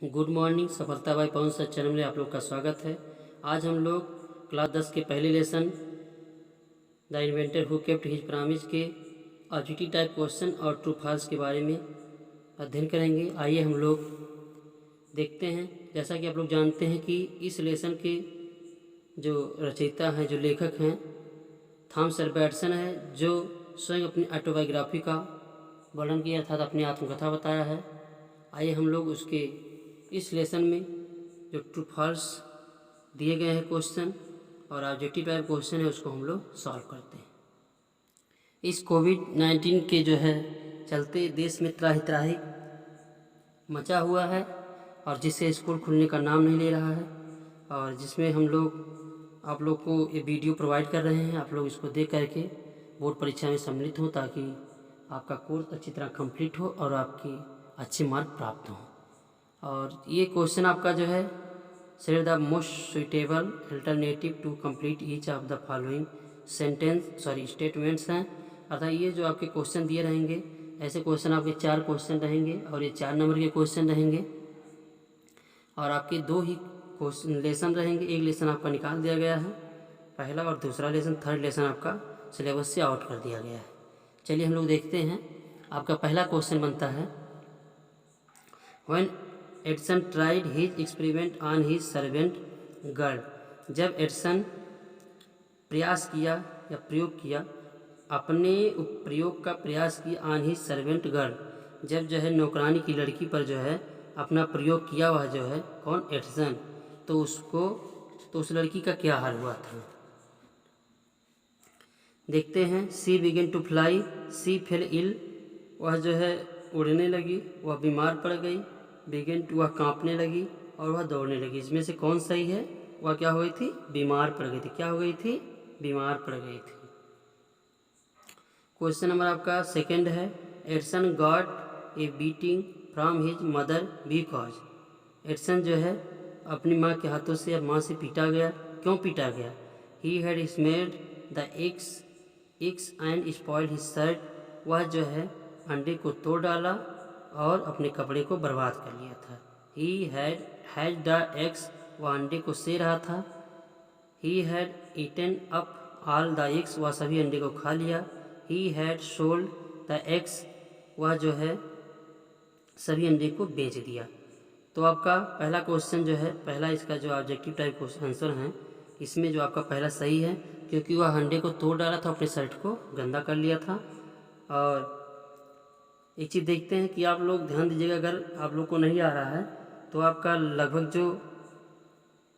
Good morning. सफलता by Pawan sir channel में आप लोग का स्वागत है। आज हम लोग क्लास 10 के पहले lesson the inventor who kept his promise के ऑब्जेक्टिव टाइप क्वेश्चन और ट्रू फॉल्स के बारे में अध्ययन करेंगे। आइए हम लोग देखते हैं। जैसा कि आप लोग जानते हैं कि इस लेसन के जो रचयिता हैं, जो लेखक हैं, थॉमस अल्वा एडिसन है, जो स्वयं अपनी ऑटोबायोग्राफी का वर्णन किया था, अपनी आत्मकथा बताया है। आइए हम लोग उसके इस लेसन में जो ट्रू फॉल्स दिए गए हैं क्वेश्चन और ऑब्जेक्टिव टाइप क्वेश्चन है उसको हम लोग सॉल्व करते हैं। इस कोविड-19 के जो है चलते देश में त्राहि त्राहि मचा हुआ है और जिससे स्कूल खुलने का नाम नहीं ले रहा है, और जिसमें हम लोग आप लोग को ये वीडियो प्रोवाइड कर रहे हैं। आप लोग इसको देख करके बोर्ड परीक्षा में सम्मिलित हो ताकि आपका कोर्स अच्छी तरह कंप्लीट हो और आपकी अच्छे मार्क प्राप्त हों। और ये क्वेश्चन आपका जो है select the most suitable alternative to complete each of the following statements हैं। अर्थात ये जो आपके क्वेश्चन दिए रहेंगे, ऐसे क्वेश्चन आपके 4 क्वेश्चन रहेंगे और ये 4 नंबर के क्वेश्चन रहेंगे और आपके 2 ही क्वेश्चन लेसन रहेंगे। एक लेसन आपका निकाल दिया गया है, पहला, और दूसरा लेसन, थर्ड लेसन आपका सिलेबस से आउट कर दिया गया है। चलिए हम लोग देखते हैं। आपका पहला क्वेश्चन बनता है, when Edison tried his experiment on his servant girl. जब एडिसन प्रयास किया या प्रयोग किया, अपने प्रयोग का प्रयास किया ऑन हिज सर्वेंट गर्ल, जब जो है नौकरानी की लड़की पर जो है अपना प्रयोग किया, वह जो है कौन, एडिसन, तो उस लड़की का क्या हाल हुआ था देखते हैं। She begin to fly, she fell ill, वह जो है उड़ने लगी, वह बीमार पड़ गई। बिगिन टू, वह कांपने लगी और वह दौड़ने लगी। इसमें से कौन सही है? वह क्या हो गई थी? बीमार पड़ गई थी। क्या हो गई थी? बीमार पड़ गई थी। क्वेश्चन नंबर आपका सेकंड है, Edison got a beating from his mother because. Edison जो है अपनी माँ के हाथों से या माँ से पीटा गया। क्यों पीटा गया? He had smelled the eggs and spoiled his shirt, वह जो है अंडे को तोड़ डाला और अपने कपड़े को बर्बाद कर लिया था। ही हैड द एग्स, वह अंडे को से रहा था। He had eaten up all the eggs, वह सभी अंडे को खा लिया। He had sold the eggs, वह जो है सभी अंडे को बेच दिया। तो आपका पहला क्वेश्चन जो है, पहला इसका जो ऑब्जेक्टिव टाइप आंसर है, इसमें जो आपका पहला सही है, क्योंकि वह अंडे को तोड़ डाला था, अपने शर्ट को गंदा कर लिया था। और एक चीज़ देखते हैं कि आप लोग ध्यान दीजिएगा, अगर आप लोग को नहीं आ रहा है तो आपका लगभग जो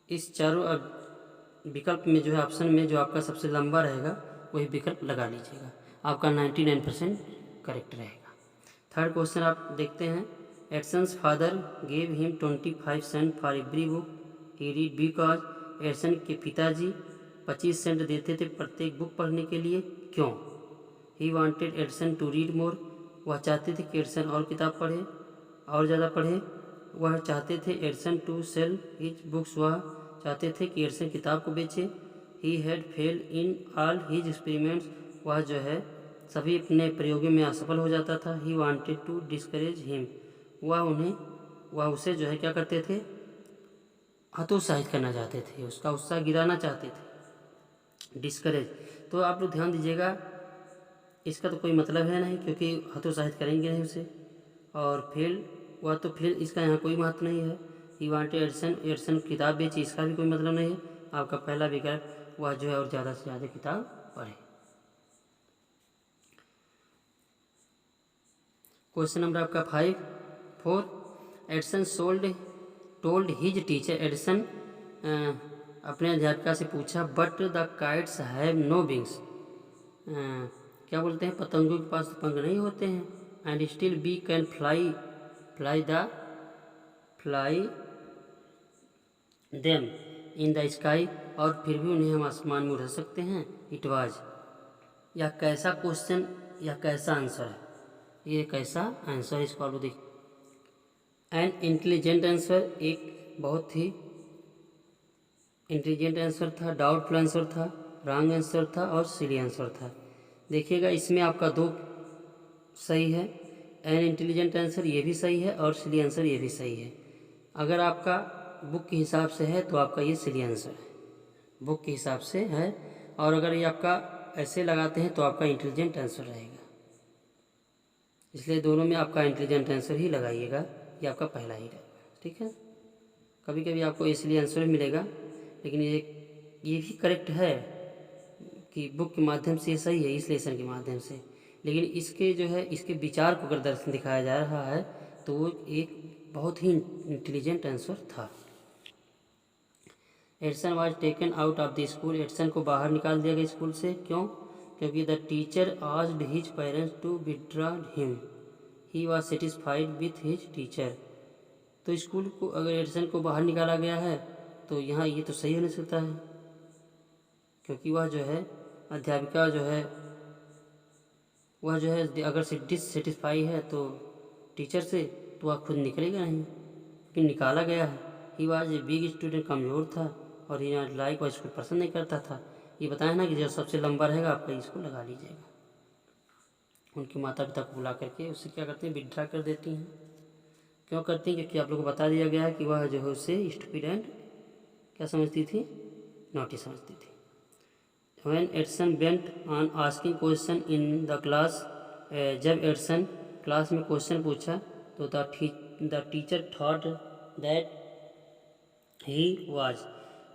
इस चारों विकल्प में जो है ऑप्शन में जो आपका सबसे लंबा रहेगा वही विकल्प लगा लीजिएगा, आपका 99% करेक्ट रहेगा। थर्ड क्वेश्चन आप देखते हैं, Edison's father gave him 25 sent for every book he read because. Edison के पिताजी 25 सेंट देते थे प्रत्येक बुक पढ़ने के लिए। क्यों? He wanted Edison to read more, वह चाहते थे कि एडिसन और किताब पढ़े, और ज़्यादा पढ़े। वह चाहते थे Edison to sell his books, वह चाहते थे कि एडिसन किताब को बेचे। He had fail in all his experiments, वह जो है सभी अपने प्रयोगों में असफल हो जाता था। He wanted to discourage him, वह उसे जो है क्या करते थे, हतोत्साहित करना चाहते थे, उसका उत्साह गिराना चाहते थे, डिस्करेज। तो आप लोग ध्यान दीजिएगा, इसका तो कोई मतलब है नहीं, क्योंकि हतोत्साहित करेंगे नहीं उसे। और फेल, वह तो फेल, इसका यहाँ कोई महत्व नहीं है। ही वांटेड एडिसन किताब बेची, इसका भी कोई मतलब नहीं है। आपका पहला विकल्प, वह जो है और ज़्यादा से ज़्यादा किताब पढ़े। क्वेश्चन नंबर आपका 4, Edison told his teacher, Edison अपने अध्यापिका से पूछा, but the kites have no wings, क्या बोलते हैं, पतंगों के पास पंख नहीं होते हैं। And still be can fly them in the sky, और फिर भी उन्हें हम आसमान में उड़ा सकते हैं। इट वाज, यह कैसा क्वेश्चन, यह कैसा आंसर है, ये कैसा आंसर, इसको आप देख। एन इंटेलिजेंट आंसर, एक बहुत ही इंटेलिजेंट आंसर था, डाउटफुल आंसर था, रॉन्ग आंसर था और सिली आंसर था। देखिएगा इसमें आपका 2 सही है। एन इंटेलिजेंट आंसर ये भी सही है और सिली आंसर ये भी सही है। अगर आपका बुक के हिसाब से है तो आपका ये सही आंसर है, बुक के हिसाब से है। और अगर ये आपका ऐसे लगाते हैं तो आपका इंटेलिजेंट आंसर रहेगा, इसलिए दोनों में आपका इंटेलिजेंट आंसर ही लगाइएगा, ये आपका पहला ही रहेगा। ठीक है, कभी कभी आपको इसलिए आंसर भी मिलेगा, लेकिन ये भी करेक्ट है कि बुक के माध्यम से ये सही है, इस लेसन के माध्यम से, लेकिन इसके जो है इसके विचार को अगर दर्शन दिखाया जा रहा है तो वो एक बहुत ही इंटेलिजेंट आंसर था। Edison was taken out of the school, Edison को बाहर निकाल दिया गया स्कूल से, क्यों? क्योंकि the teacher asked his parents to withdraw him, he was satisfied with his teacher. तो स्कूल को अगर एडिसन को बाहर निकाला गया है तो यहाँ ये तो सही हो नहीं सकता है, क्योंकि वह जो है अध्यापिका जो है वह जो है अगर डिससेटिस्फाई है तो टीचर से, तो वह खुद निकलेगा नहीं, लेकिन निकाला गया है। He was a big student, कमज़ोर था, और ही नॉट लाइक, वह स्कूल पसंद नहीं करता था। ये बताया ना कि जो सबसे लंबा रहेगा आपका इसको लगा लीजिएगा। उनके माता पिता को बुला करके उससे क्या करते हैं, विड्रा कर देती हैं। क्यों करती हैं? क्योंकि आप लोगों को बता दिया गया है कि वह जो है उससे स्टूपिड एंड क्या समझती थी, नॉटी समझती थी। When Edson went on asking question in the class, जब एडिसन क्लास में क्वेश्चन पूछा तो the teacher thought that he was,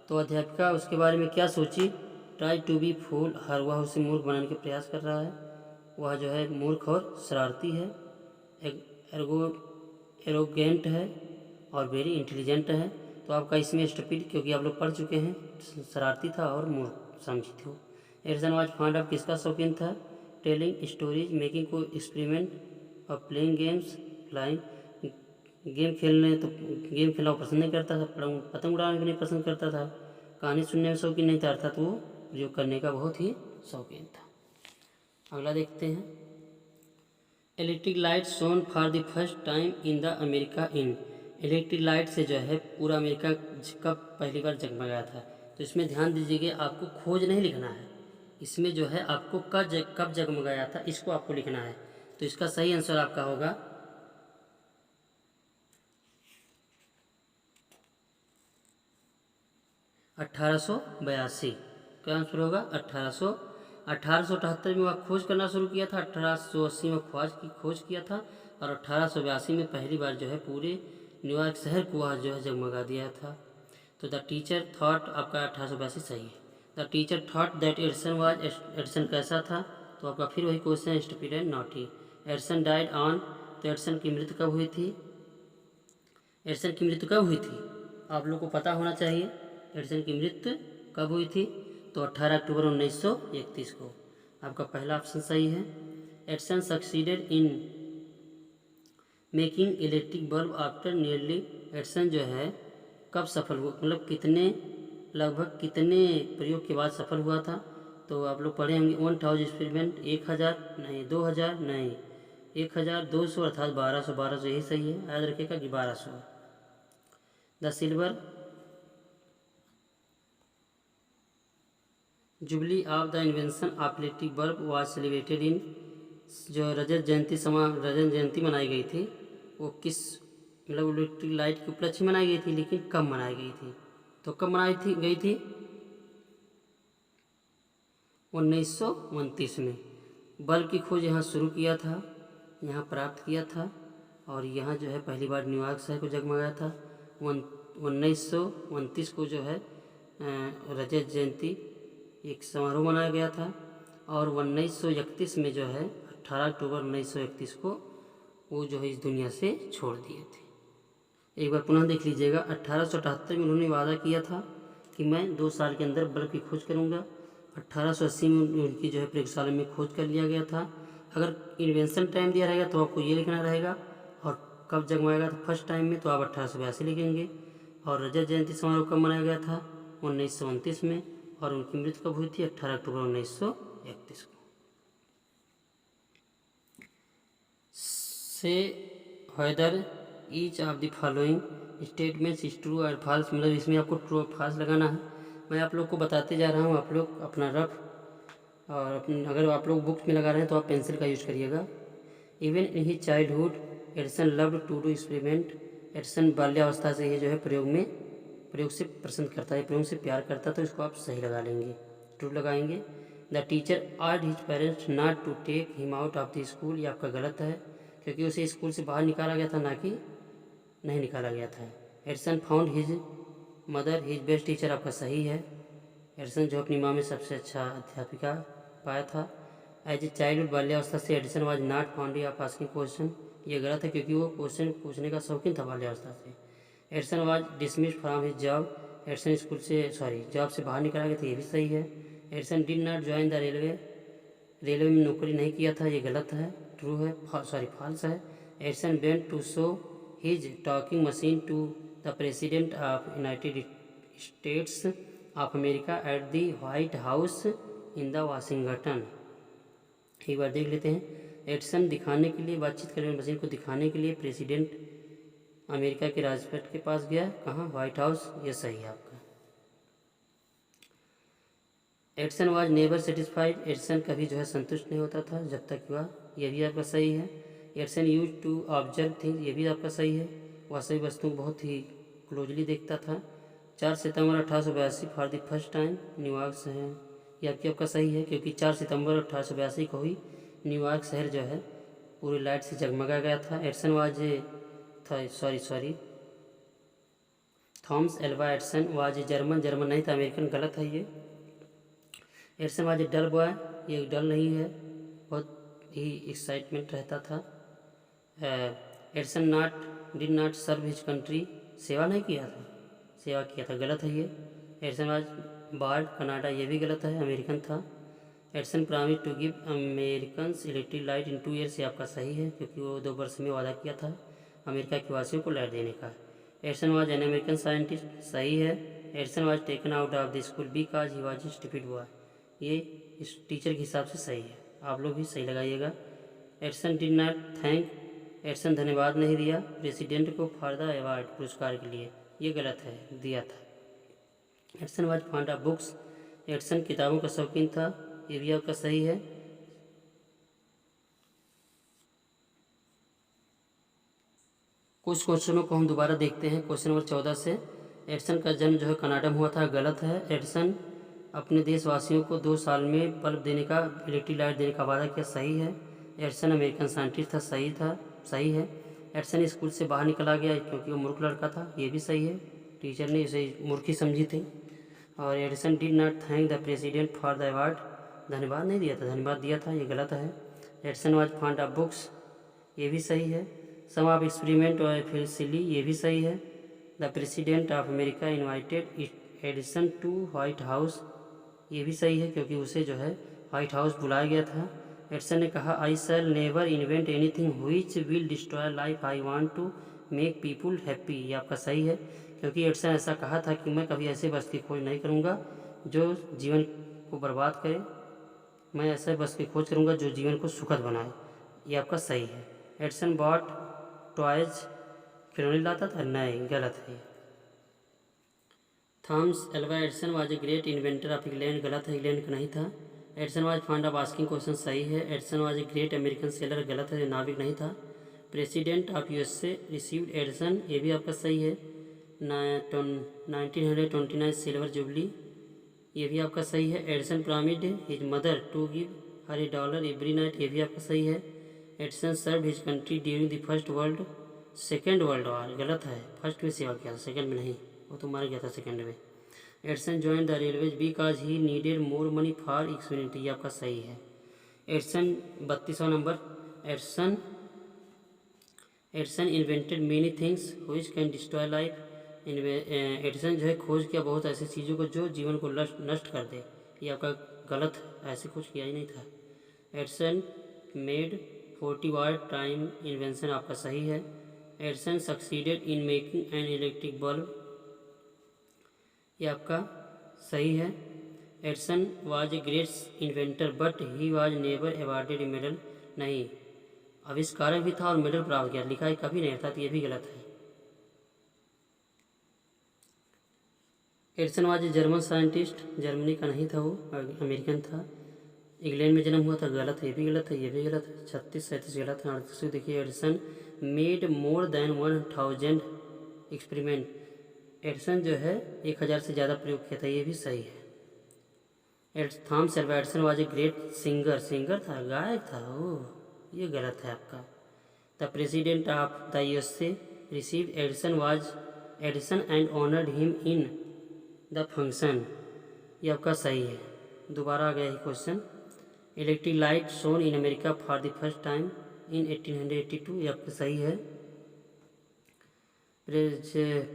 तो अध्यापिका उसके बारे में क्या सोची, ट्राई टू बी फूल हर, वह उसे मूर्ख बनाने के प्रयास कर रहा है, वह जो है मूर्ख और शरारती है, एरोगेंट है और वेरी इंटेलिजेंट है। तो आपका इसमें स्टूपिड, क्योंकि आप लोग पढ़ चुके हैं, शरारती था और मूर्ख समझी थी। एडिसन वाज फॉन्ड ऑफ, किसका शौकीन था, टेलिंग स्टोरीज, मेकिंग को एक्सपेरिमेंट और प्लेइंग गेम्स, फ्लाइंग, गेम खेलना वो पसंद नहीं करता था, पतंग उड़ाना भी नहीं पसंद करता था, कहानी सुनने में शौकीन नहीं था, अर्थात वो प्रयोग करने का बहुत ही शौकीन था। अगला देखते हैं, electric light shown for the first time in the America in, electric light से जो है पूरा अमेरिका कब पहली बार जगमगाया था। तो इसमें ध्यान दीजिएगा, आपको खोज नहीं लिखना है, इसमें जो है आपको कब जगमगाया था इसको आपको लिखना है। तो इसका सही आंसर आपका होगा 1882। क्या आंसर होगा 1878 में वह खोज करना शुरू किया था, 1880 में खोज किया था, और 1882 में पहली बार जो है पूरे न्यूयॉर्क शहर को वह जो है जगमगा दिया था। तो द टीचर थॉट, आपका 1882 सही है। The teacher thought that Edison was, Edison कैसा था, तो आपका फिर वही question, stupid and naughty. Edison died on, तो एडिसन की मृत्यु कब हुई थी, एडिसन की मृत्यु कब हुई थी, आप लोग को पता होना चाहिए एडिसन की मृत्यु कब हुई थी, तो 18 अक्टूबर 1931 को। आपका पहला ऑप्शन सही है। Edison succeeded in making electric bulb after nearly, Edison जो है कब सफल हुआ, मतलब लगभग कितने प्रयोग के बाद सफल हुआ था, तो आप लोग पढ़े होंगे 1000 एक्सपेरिमेंट, 1000 नहीं, 2000 नहीं, 1200 अर्थात 1200 यही सही है, याद रखिएगा कि 1200। The silver jubilee of the invention of electric bulb was celebrated in, जो रजत जयंती मनाई गई थी वो किस, मतलब इलेक्ट्रिक लाइट के उपलक्ष्य में मनाई गई थी, लेकिन कब मनाई गई थी, तो कब गई थी 1929 में। बल्ब की खोज यहाँ शुरू किया था, यहाँ प्राप्त किया था, और यहाँ जो है पहली बार न्यूयॉर्क शहर को जगमगाया था। 1929 को जो है रजत जयंती एक समारोह मनाया गया था, और 1931 में जो है 18 अक्टूबर 1931 को वो जो है इस दुनिया से छोड़ दिए थे। एक बार पुनः देख लीजिएगा, 1878 में उन्होंने वादा किया था कि मैं 2 साल के अंदर बल्ब की खोज करूंगा। 1880 में उनकी जो है प्रयोगशाला में खोज कर लिया गया था। अगर इन्वेंशन टाइम दिया रहेगा तो आपको ये लिखना रहेगा, और कब जगमगाएगा तो फर्स्ट टाइम में तो आप 1882 लिखेंगे। और रजत जयंती समारोह कब मनाया गया था 1929 में, और उनकी मृत्यु कब हुई थी 18 अक्टूबर 1931 को। से whether each of the following statements is true और फॉल्स, मतलब इसमें आपको ट्रू और फॉल्स लगाना है। मैं आप लोग को बताते जा रहा हूँ, आप लोग अपना रफ और अगर आप लोग बुक्स में लगा रहे हैं तो आप पेंसिल का यूज करिएगा। Even in his childhood Edison loved to do experiment, Edison बाल्यावस्था से ये जो है प्रयोग से पसंद करता है, प्रयोग से प्यार करता है, तो इसको आप सही लगा लेंगे, ट्रू लगाएंगे। The teacher urged his parents not to take him out of the school, ये आपका गलत है, क्योंकि उसे स्कूल से बाहर निकाला गया था, ना कि नहीं निकाला गया था। Edison found his mother his best teacher, आपका सही है। एडिसन जो अपनी माँ में सबसे अच्छा अध्यापिका पाया था। एज ए चाइल्ड बाल्यावस्था से Edison was not found of asking question, ये गलत है, क्योंकि वो क्वेश्चन पूछने का शौकीन था बाल्यावस्था से। Edison was dismissed from his job, Edison school से जॉब से बाहर निकाला गया था, ये भी सही है। Edison did not join the railway में नौकरी नहीं किया था, ये गलत है, ट्रू है, फॉल्स है। Edison went to show his talking machine to the president of United States of America at the White House in the Washington. एक बार देख लेते हैं। एडिसन दिखाने के लिए, बातचीत करने वाली मशीन को दिखाने के लिए प्रेसिडेंट अमेरिका के राष्ट्रपति के पास गया, कहाँ, व्हाइट हाउस, ये सही है आपका। Edison was never satisfied, Edison कभी जो है संतुष्ट नहीं होता था जब तक हुआ, ये भी आपका सही है। Edison use to observe things, ये भी आपका सही है, वह सभी वस्तुओं को बहुत ही क्लोजली देखता था। 4 सितंबर 1882 for the first time New York शहर, ये आपका सही है, क्योंकि 4 सितंबर 1882 को ही न्यूयॉर्क शहर जो है पूरी लाइट से जगमगा गया था। Edison was Thomas Alva Edison was German नहीं था, अमेरिकन, गलत है ये। Edison was a dull boy, ये डल नहीं है, बहुत ही एक्साइटमेंट रहता था। Edison did not serve his country, सेवा नहीं किया था, सेवा किया था, गलत है ये। एडिसन वाज बार्ड, कनाडा, ये भी गलत है, अमेरिकन था। Edison promise to give Americans electric light in 2 years, ये आपका सही है, क्योंकि वो 2 वर्ष में वादा किया था अमेरिका के वासियों को लाइट देने का। Edison was an American scientist, सही है। Edison was taken out of the school because he was stupid boy, ये इस टीचर के हिसाब से सही है, आप लोग भी सही लगाइएगा। Edison did not thank, Edison धन्यवाद नहीं दिया प्रेसिडेंट को फॉर द अवार्ड, पुरस्कार के लिए, ये गलत है, दिया था। Edison was fond of books, Edison किताबों का शौकीन था, ये भी आपका सही है। कुछ क्वेश्चनों को हम दोबारा देखते हैं। क्वेश्चन नंबर 14 से, एडिसन का जन्म जो है कनाडा में हुआ था, गलत है। एडिसन अपने देशवासियों को 2 साल में बल्ब देने का, इलेक्ट्रिक लाइट देने का वादा किया, सही है। एडिसन अमेरिकन साइंटिस्ट था, सही है। एडिसन स्कूल से बाहर निकला गया क्योंकि वो मूर्ख लड़का था, ये भी सही है, टीचर ने इसे मूर्खी समझी थी। और Edison did not thank the president for the award, धन्यवाद नहीं दिया था, धन्यवाद दिया था, ये गलत है। Edison was fond of books, ये भी सही है। सम ऑफ एक्सपेरिमेंट और फिर सिली, ये भी सही है। The president of America invited Edison to White House, ये भी सही है, क्योंकि उसे जो है व्हाइट हाउस बुलाया गया था। एडिसन ने कहा, I shall never invent anything which will destroy life, I want to make people happy, ये आपका सही है, क्योंकि एडिसन ऐसा कहा था कि मैं कभी ऐसे बस की खोज नहीं करूँगा जो जीवन को बर्बाद करे, मैं ऐसे बस की खोज करूँगा जो जीवन को सुखद बनाए, ये आपका सही है। एडिसन बॉट टॉयज, खिलौने लाता था, नहीं, गलत है। Thomas Alva Edison was a great inventor of England, गलत है, इंग्लैंड का नहीं था। Edison was fond of asking question, सही है। Edison was a great American sailor, गलत है, नाविक नहीं था। President of USA received Edison, ये भी आपका सही है। 1929 सिल्वर जुबली, ये भी आपका सही है। Edison promised his mother to give her $1 every night, ये भी आपका सही है। Edison served his country during the second world war, गलत है, फर्स्ट में सेवा किया था, सेकेंड में नहीं, वो तो मार गया था सेकेंड में। Edison join the railways because he needed more money for experiment, ये आपका सही है। एडिसन 32वां number, Edison invented many things which can destroy life, Edison जो है खोज किया बहुत ऐसी चीज़ों को जो जीवन को नष्ट कर दे, ये आपका गलत है, ऐसे कुछ किया ही नहीं था। Edison made 40 what time invention, आपका सही है। Edison succeeded in making an electric bulb, ये आपका सही है। Edison was a great inventor but he was never awarded A medal, नहीं, आविष्कारक भी था और मेडल प्राप्त किया, लिखा है कभी नहीं, अर्थात ये भी गलत है। Edison was a German scientist, Germany का नहीं था वो, अमेरिकन था। इंग्लैंड में जन्म हुआ था, गलत है, ये भी गलत है, ये भी गलत है। 36 37 गलत है। 38 देखिए, Edison made more than 1000 experiment. Edison जो है 1000 से ज़्यादा प्रयोग किया था, ये भी सही है। Thomas Alva Edison was a great singer था, गायक था। ओह, ये गलत है आपका। The president of the USA received Edison and honoured him in the function, ये आपका सही है। दोबारा आ गया ये question. Electric light shown in America for the first time in 1882, ये आपका सही है।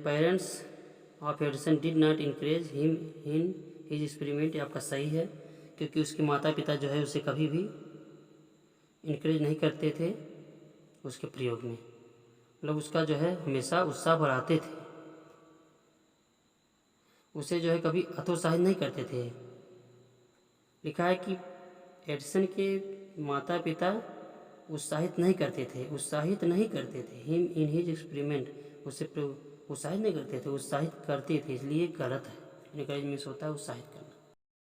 Parents of Edison did not encourage him in his experiment, ये आपका सही है, क्योंकि उसके माता पिता जो है उसे कभी भी इनकरेज नहीं करते थे उसके प्रयोग में, मतलब उसका जो है हमेशा उत्साह बढ़ाते थे, उसे जो है कभी हतोत्साहित नहीं करते थे। लिखा है कि एडिसन के माता पिता उत्साहित नहीं करते थे हिम इन हिज एक्सपेरिमेंट, उसे उत्साहित नहीं करते थे, उत्साहित करते थे, इसलिए गलत है। इनकरेज मीन्स होता है उत्साहित करना।